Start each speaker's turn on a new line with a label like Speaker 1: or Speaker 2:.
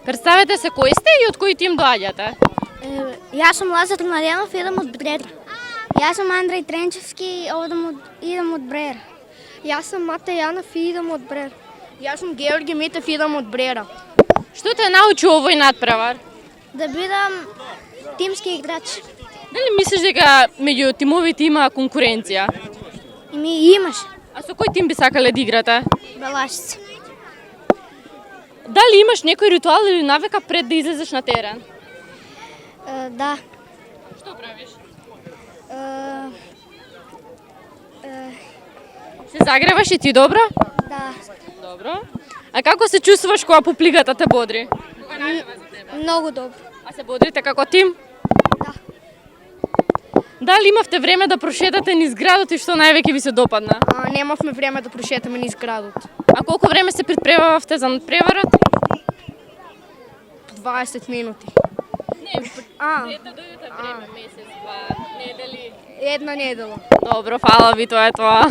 Speaker 1: Представете се кој сте и од кој тим доаѓате?
Speaker 2: Јас сум Лазар Младенов, идам од Бреер. Јас сум Андреј Тренчевски, идам од Бреер.
Speaker 3: Јас сум Мате Јанов и идам од Бреер. Јас сум Георги Митев и идам од Бреера.
Speaker 1: Што те научи овој надпревар?
Speaker 2: Да бидам тимски играч.
Speaker 1: Дали мислиш дека меѓу тимовите има конкуренција?
Speaker 2: И ми имаш.
Speaker 1: А со кој тим би сакале да играте?
Speaker 2: Белашица.
Speaker 1: Дали имаш некој ритуал или навика пред да излезеш на терен?
Speaker 2: Да.
Speaker 1: Што правиш? Се загреваш и ти добро?
Speaker 2: Да.
Speaker 1: Добро. А како се чувствуваш кога публиката те бодри?
Speaker 2: Многу добро.
Speaker 1: А се бодрите како тим?
Speaker 2: Да.
Speaker 1: Дали имавте време да прошетате низ градот и што највеќе ви се допадна?
Speaker 3: Немавме време да прошетаме низ градот.
Speaker 1: А колку време се предпремававте за надпреварот?
Speaker 3: 20 минути.
Speaker 1: Не, да дојдете време, месец, два, недели.
Speaker 3: Една недела.
Speaker 1: Добро, фала ви, тоа е тоа.